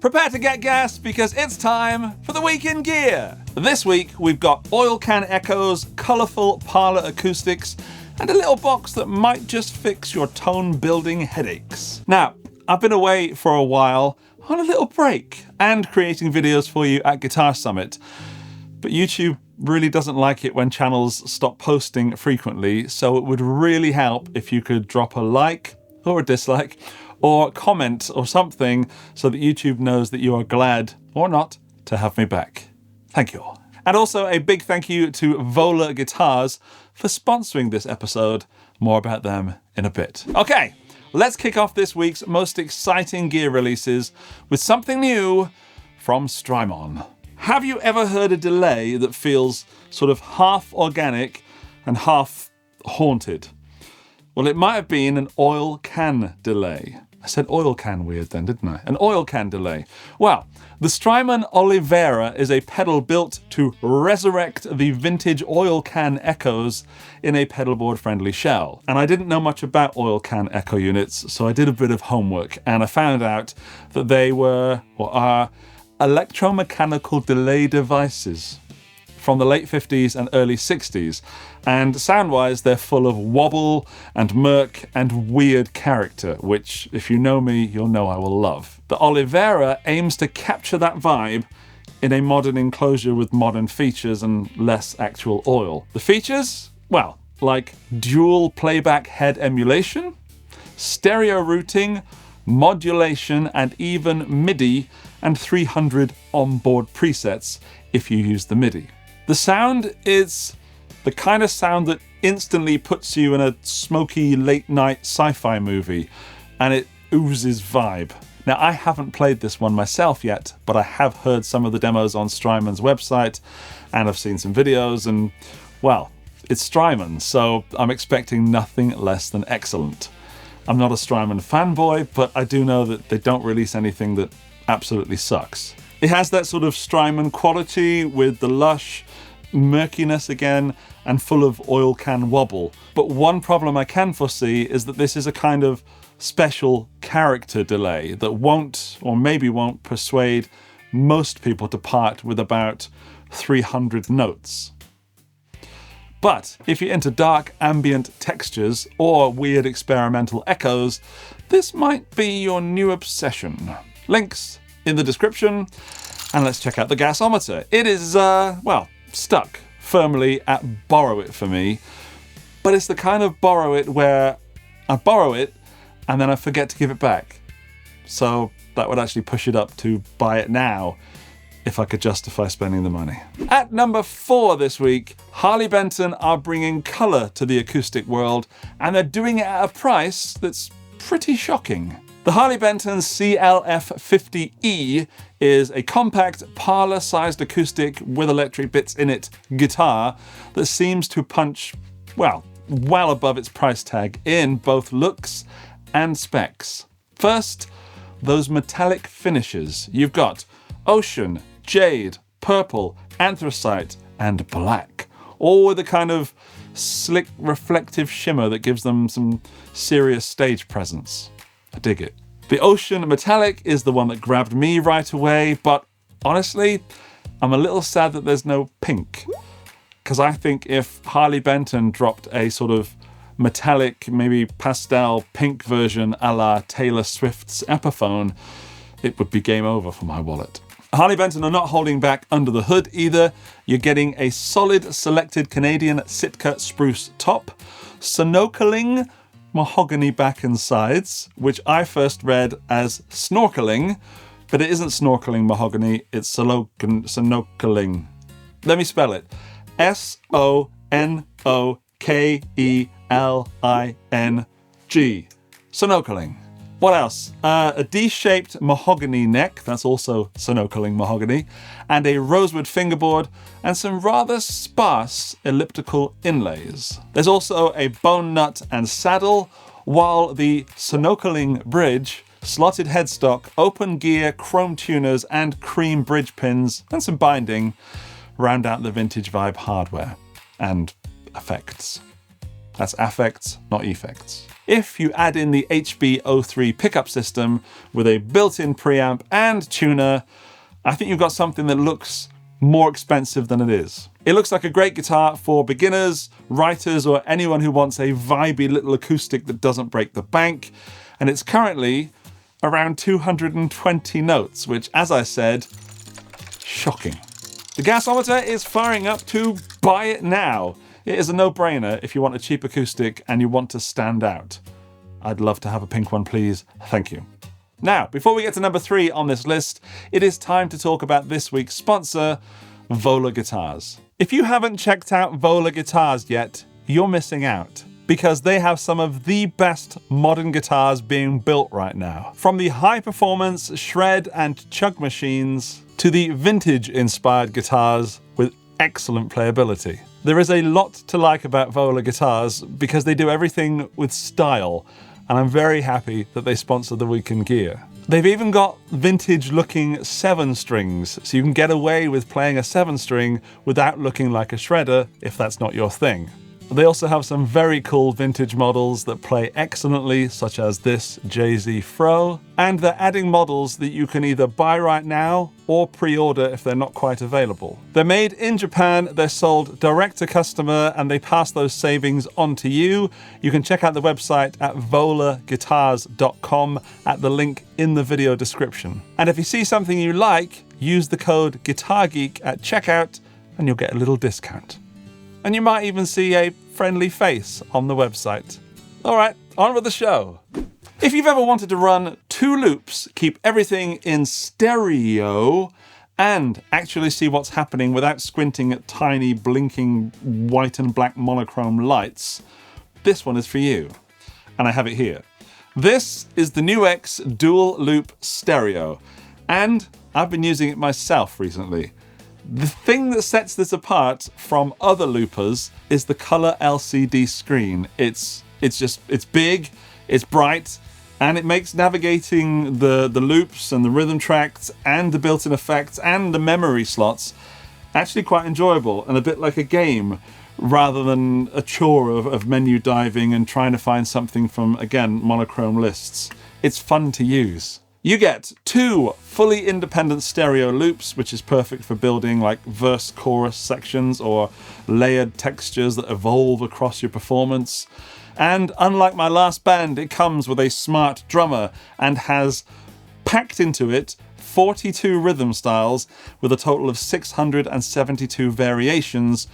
prepare to get gassed because it's time for the Week in Gear. This week we've got oil can echoes, colourful parlour acoustics, and a little box that might just fix your tone building headaches. Now, I've been away for a while on a little break and creating videos for you at Guitar Summit, but YouTube really doesn't like it when channels stop posting frequently, so it would really help if you could drop a like or a dislike or comment or something so that YouTube knows that you are glad or not to have me back. Thank you all. And also a big thank you to VOLA Guitars for sponsoring this episode. More about them in a bit. Okay, let's kick off this week's most exciting gear releases with something new from Strymon. Have you ever heard a delay that feels sort of half organic and half haunted? Well, it might have been an oil can delay. I said oil can weird then, didn't I? An oil can delay. Well, the Strymon Olivera is a pedal built to resurrect the vintage oil can echoes in a pedalboard friendly shell. And I didn't know much about oil can echo units, so I did a bit of homework and I found out that they were, or are, electromechanical delay devices from the late 50s and early 60s, and sound-wise they're full of wobble and murk and weird character, which, if you know me, you'll know I will love. The Olivera aims to capture that vibe in a modern enclosure with modern features and less actual oil. The features? Well, like dual playback head emulation, stereo routing, modulation, and even MIDI, and 300 onboard presets if you use the MIDI. The sound is the kind of sound that instantly puts you in a smoky late-night sci-fi movie, and it oozes vibe. Now, I haven't played this one myself yet, but I have heard some of the demos on Strymon's website, and I've seen some videos, and, well, it's Strymon, so I'm expecting nothing less than excellent. I'm not a Strymon fanboy, but I do know that they don't release anything that absolutely sucks. It has that sort of Strymon quality with the lush murkiness again and full of oil can wobble. But one problem I can foresee is that this is a kind of special character delay that won't, or maybe won't, persuade most people to part with about 300 notes. But if you're into dark ambient textures or weird experimental echoes, this might be your new obsession. Links in the description, and let's check out the gasometer. It is, well, stuck firmly at borrow it for me, but it's the kind of borrow it where I borrow it and then I forget to give it back. So that would actually push it up to buy it now if I could justify spending the money. At number 4 this week, Harley Benton are bringing colour to the acoustic world, and they're doing it at a price that's pretty shocking. The Harley Benton CLF-50E is a compact, parlor-sized acoustic with electric bits in it guitar that seems to punch, well above its price tag in both looks and specs. First, those metallic finishes. You've got ocean, jade, purple, anthracite, and black, all with a kind of slick, reflective shimmer that gives them some serious stage presence. I dig it. The ocean metallic is the one that grabbed me right away, but honestly, I'm a little sad that there's no pink, because I think if Harley Benton dropped a sort of metallic, maybe pastel pink version a la Taylor Swift's Epiphone, it would be game over for my wallet. Harley Benton are not holding back under the hood either. You're getting a solid selected Canadian Sitka spruce top, sonocling mahogany back and sides, which I first read as snorkeling, but it isn't snorkeling mahogany, it's sonocling. Let me spell it. S-O-N-O-K-E-L-I-N-G. Sonocling. What else? A D-shaped mahogany neck, that's also sonocling mahogany, and a rosewood fingerboard, and some rather sparse elliptical inlays. There's also a bone nut and saddle, while the sonocling bridge, slotted headstock, open gear, chrome tuners, and cream bridge pins, and some binding round out the vintage vibe hardware and effects. That's affects, not effects. If you add in the HB03 pickup system with a built-in preamp and tuner, I think you've got something that looks more expensive than it is. It looks like a great guitar for beginners, writers, or anyone who wants a vibey little acoustic that doesn't break the bank. And it's currently around 220 notes, which, as I said, shocking. The gasometer is firing up to buy it now. It is a no-brainer if you want a cheap acoustic and you want to stand out. I'd love to have a pink one, please. Thank you. Now, before we get to number 3 on this list, it is time to talk about this week's sponsor, VOLA Guitars. If you haven't checked out VOLA Guitars yet, you're missing out, because they have some of the best modern guitars being built right now. From the high-performance shred and chug machines to the vintage-inspired guitars with excellent playability. There is a lot to like about VOLA Guitars because they do everything with style, and I'm very happy that they sponsor the Week in Gear. They've even got vintage-looking 7-strings, so you can get away with playing a 7-string without looking like a shredder if that's not your thing. They also have some very cool vintage models that play excellently, such as this Jay-Z Fro, and they're adding models that you can either buy right now or pre-order if they're not quite available. They're made in Japan, they're sold direct to customer, and they pass those savings on to you. You can check out the website at volaguitars.com at the link in the video description. And if you see something you like, use the code GuitarGeek at checkout and you'll get a little discount. And you might even see a friendly face on the website. All right, on with the show. If you've ever wanted to run 2 loops, keep everything in stereo, and actually see what's happening without squinting at tiny blinking white and black monochrome lights, this one is for you. And I have it here. This is the NUX Dual Loop Stereo, and I've been using it myself recently. The thing that sets this apart from other loopers is the color LCD screen. It's big, it's bright, and it makes navigating the loops and the rhythm tracks and the built-in effects and the memory slots actually quite enjoyable and a bit like a game rather than a chore of menu diving and trying to find something from, again, monochrome lists. It's fun to use. You get 2 fully independent stereo loops, which is perfect for building like verse-chorus sections or layered textures that evolve across your performance. And unlike my last band, it comes with a smart drummer and has packed into it 42 rhythm styles with a total of 672 variations,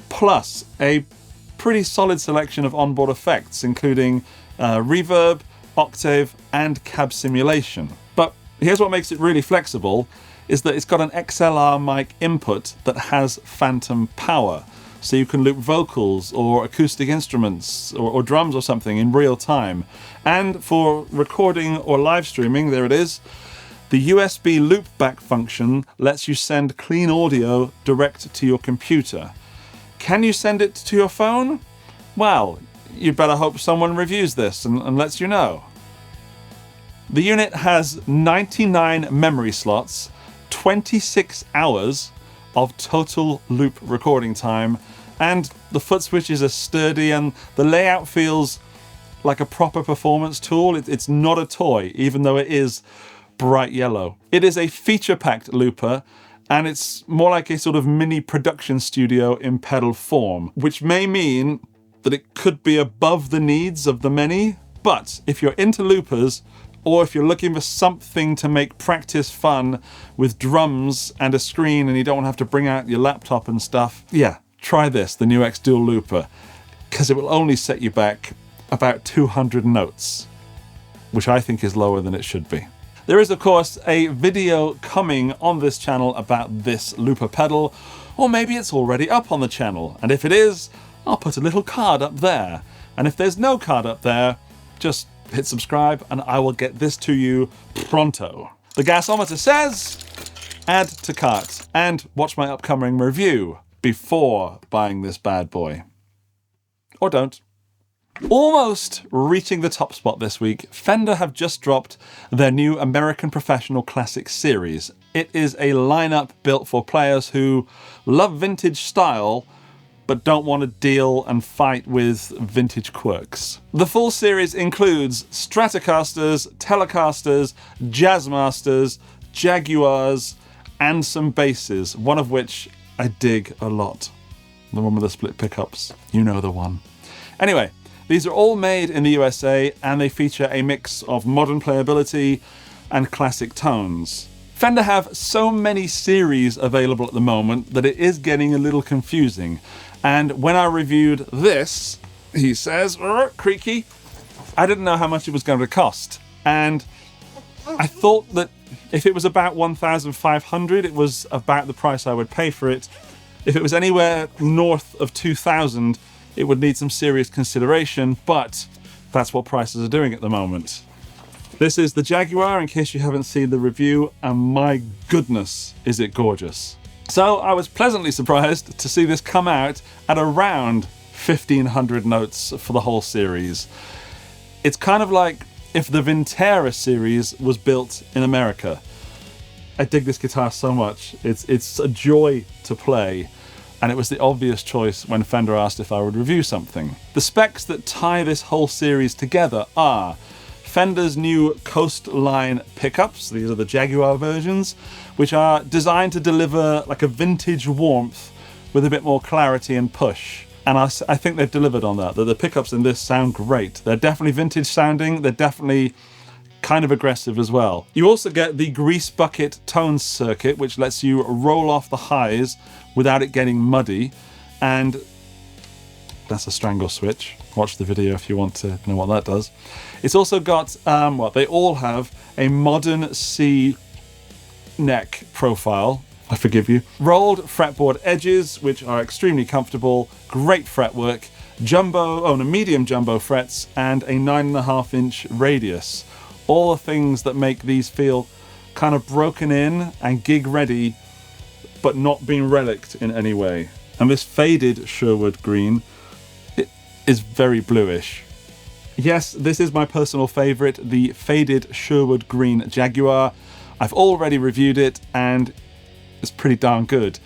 plus a pretty solid selection of onboard effects, including reverb, octave, and cab simulation. But here's what makes it really flexible, is that it's got an XLR mic input that has phantom power. So you can loop vocals or acoustic instruments or drums or something in real time. And for recording or live streaming, there it is, the USB loopback function lets you send clean audio direct to your computer. Can you send it to your phone? Well, you'd better hope someone reviews this and lets you know. The unit has 99 memory slots, 26 hours of total loop recording time, and the foot switches are sturdy and the layout feels like a proper performance tool. It's not a toy, even though it is bright yellow. It is a feature-packed looper, and it's more like a sort of mini production studio in pedal form, which may mean that it could be above the needs of the many, but if you're into loopers, or if you're looking for something to make practice fun with drums and a screen and you don't have to bring out your laptop and stuff, yeah, try this, the NUX Dual Looper, because it will only set you back about 200 notes, which I think is lower than it should be. There is, of course, a video coming on this channel about this looper pedal, or maybe it's already up on the channel, and if it is, I'll put a little card up there. And if there's no card up there, just hit subscribe and I will get this to you pronto. The gasometer says, add to cart and watch my upcoming review before buying this bad boy. Or don't. Almost reaching the top spot this week, Fender have just dropped their new American Professional Classic series. It is a lineup built for players who love vintage style, but don't want to deal and fight with vintage quirks. The full series includes Stratocasters, Telecasters, Jazzmasters, Jaguars, and some basses, one of which I dig a lot. The one with the split pickups. You know the one. Anyway, these are all made in the USA and they feature a mix of modern playability and classic tones. Fender have so many series available at the moment that it is getting a little confusing. And when I reviewed this, he says, creaky, I didn't know how much it was going to cost. And I thought that if it was about $1,500, it was about the price I would pay for it. If it was anywhere north of $2,000, it would need some serious consideration, but that's what prices are doing at the moment. This is the Jaguar, in case you haven't seen the review, and my goodness, is it gorgeous. So I was pleasantly surprised to see this come out at around 1,500 notes for the whole series. It's kind of like if the Vintera series was built in America. I dig this guitar so much. It's a joy to play, and it was the obvious choice when Fender asked if I would review something. The specs that tie this whole series together are Fender's new Coastline pickups, these are the Jaguar versions, which are designed to deliver like a vintage warmth with a bit more clarity and push. And I think they've delivered on that. The pickups in this sound great. They're definitely vintage sounding, they're definitely kind of aggressive as well. You also get the grease bucket tone circuit, which lets you roll off the highs without it getting muddy. And that's a strangle switch. Watch the video if you want to know what that does. It's also got, they all have a modern C neck profile. I forgive you. Rolled fretboard edges, which are extremely comfortable, great fretwork, medium jumbo frets, and a 9.5-inch radius. All the things that make these feel kind of broken in and gig ready, but not being relicked in any way. And this faded Sherwood green, it is very bluish. Yes, this is my personal favorite, the faded Sherwood green Jaguar. I've already reviewed it and it's pretty darn good.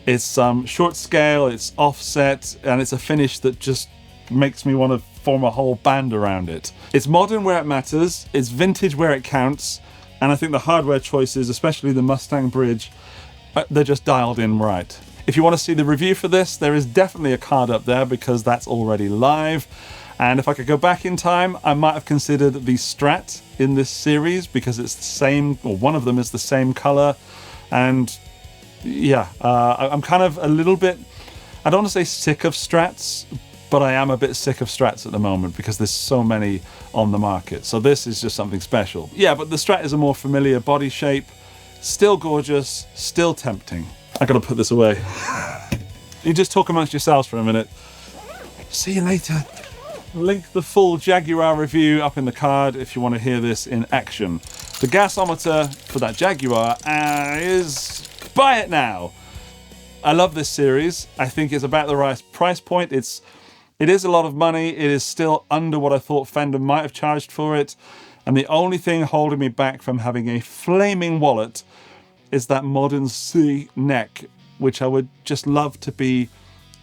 It's short scale, it's offset, and it's a finish that just makes me want to form a whole band around it. It's modern where it matters, it's vintage where it counts, and I think the hardware choices, especially the Mustang Bridge, they're just dialed in right. If you want to see the review for this, there is definitely a card up there because that's already live. And if I could go back in time, I might have considered the Strat in this series because it's the same, or one of them is the same color. And yeah, I'm kind of a little bit, I don't want to say sick of Strats, but I am a bit sick of Strats at the moment because there's so many on the market. So this is just something special. Yeah, but the Strat is a more familiar body shape, still gorgeous, still tempting. I gotta put this away. You just talk amongst yourselves for a minute. See you later. Link the full Jaguar review up in the card if you want to hear this in action. The gasometer for that Jaguar is buy it now. I love this series. I think it's about the right price point. It is a lot of money. It is still under what I thought Fender might have charged for it. And the only thing holding me back from having a flaming wallet is that modern C neck, which I would just love to be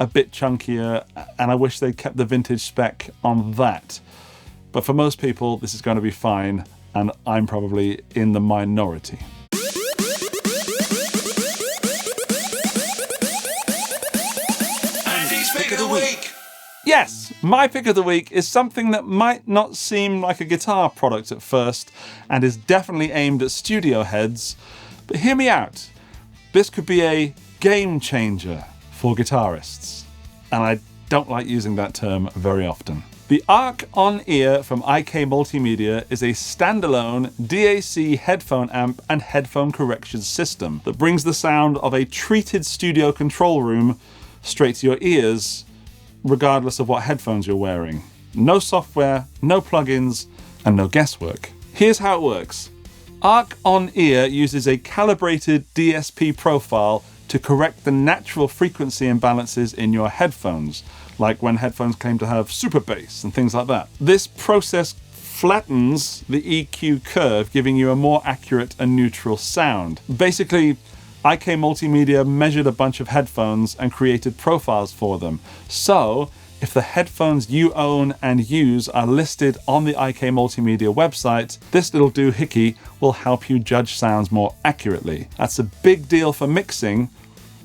a bit chunkier, and I wish they'd kept the vintage spec on that. But for most people, this is going to be fine, and I'm probably in the minority. Andy's Pick of the Week! Yes, my pick of the week is something that might not seem like a guitar product at first, and is definitely aimed at studio heads, but hear me out. This could be a game changer for guitarists, and I don't like using that term very often. The Arc On-Ear from IK Multimedia is a standalone DAC headphone amp and headphone correction system that brings the sound of a treated studio control room straight to your ears, regardless of what headphones you're wearing. No software, no plugins, and no guesswork. Here's how it works. Arc On-Ear uses a calibrated DSP profile to correct the natural frequency imbalances in your headphones, like when headphones claim to have super bass and things like that. This process flattens the EQ curve, giving you a more accurate and neutral sound. Basically, IK Multimedia measured a bunch of headphones and created profiles for them. So if the headphones you own and use are listed on the IK Multimedia website, this little doohickey will help you judge sounds more accurately. That's a big deal for mixing,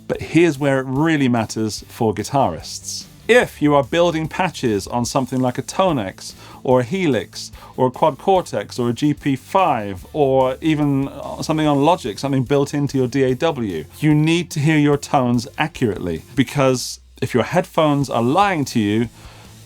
but here's where it really matters for guitarists. If you are building patches on something like a Tonex or a Helix or a Quad Cortex or a GP5 or even something on Logic, something built into your DAW, you need to hear your tones accurately, because if your headphones are lying to you,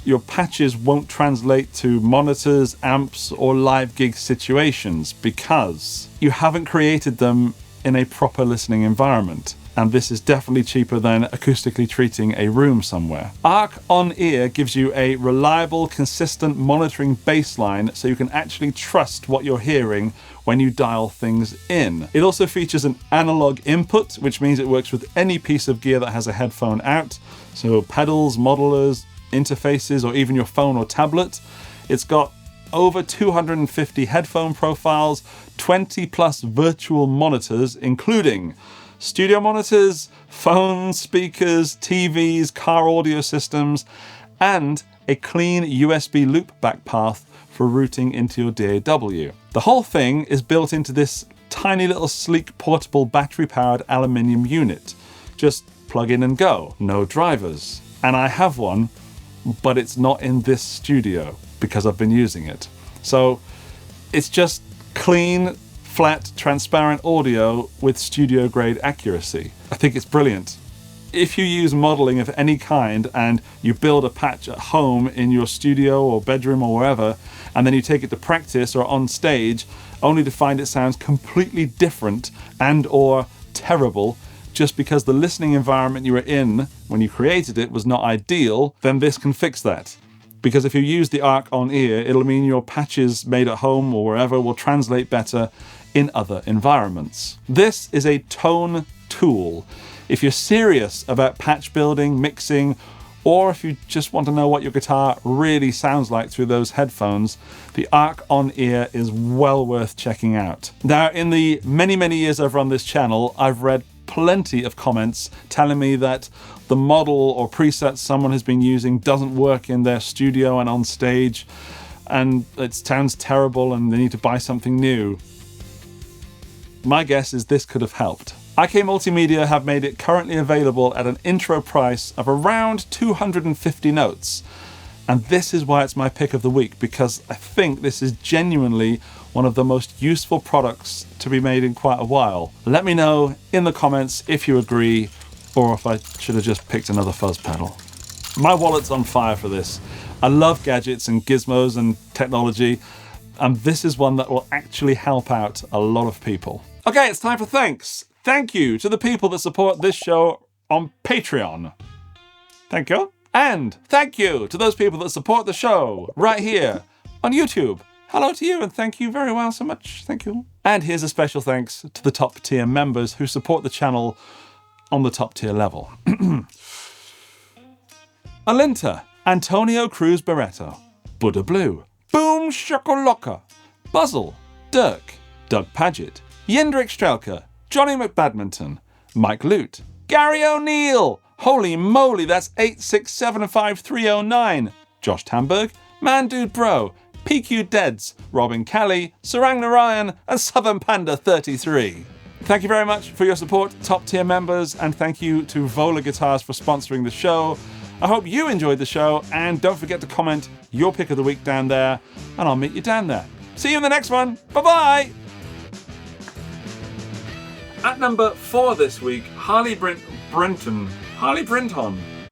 your patches won't translate to monitors, amps, or live gig situations because you haven't created them in a proper listening environment. And this is definitely cheaper than acoustically treating a room somewhere. Arc On-Ear gives you a reliable, consistent monitoring baseline so you can actually trust what you're hearing when you dial things in. It also features an analog input, which means it works with any piece of gear that has a headphone out. So pedals, modelers, interfaces, or even your phone or tablet. It's got over 250 headphone profiles, 20 plus virtual monitors, including studio monitors, phones, speakers, TVs, car audio systems, and a clean USB loopback path for routing into your DAW. The whole thing is built into this tiny little sleek portable battery-powered aluminium unit. Just plug in and go, no drivers. And I have one, but it's not in this studio because I've been using it. So it's just clean, flat, transparent audio with studio-grade accuracy. I think it's brilliant. If you use modeling of any kind and you build a patch at home in your studio or bedroom or wherever, and then you take it to practice or on stage, only to find it sounds completely different and or terrible just because the listening environment you were in when you created it was not ideal, then this can fix that. Because if you use the Arc On-Ear, it'll mean your patches made at home or wherever will translate better in other environments. This is a tone tool. If you're serious about patch building, mixing, or if you just want to know what your guitar really sounds like through those headphones, the Arc On-Ear is well worth checking out. Now, in the many years I've run this channel, I've read plenty of comments telling me that the model or preset someone has been using doesn't work in their studio and on stage, and it sounds terrible and they need to buy something new. My guess is this could have helped. IK Multimedia have made it currently available at an intro price of around 250 notes. And this is why it's my pick of the week, because I think this is genuinely one of the most useful products to be made in quite a while. Let me know in the comments if you agree, or if I should have just picked another fuzz pedal. My wallet's on fire for this. I love gadgets and gizmos and technology, and this is one that will actually help out a lot of people. Okay, it's time for thanks. Thank you to the people that support this show on Patreon. Thank you. And thank you to those people that support the show right here on YouTube. Hello to you and thank you very well so much. Thank you. And here's a special thanks to the top tier members who support the channel on the top tier level. Alinta, Antonio Cruz Barreto, Buddha Blue, Boom Shakalaka, Buzzle, Dirk, Doug Paget, Yendrik Strelka, Johnny McBadminton, Mike Lute, Gary O'Neill, holy moly, that's 8675309, Josh Tamberg, Man Dude Bro, PQ Deads, Robin Kelly, Sarang Narayan, and Southern Panda 33. Thank you very much for your support, top tier members, and thank you to VOLA Guitars for sponsoring the show. I hope you enjoyed the show, and don't forget to comment your pick of the week down there, and I'll meet you down there. See you in the next one. Bye-bye. At number 4 this week, Harley Brinton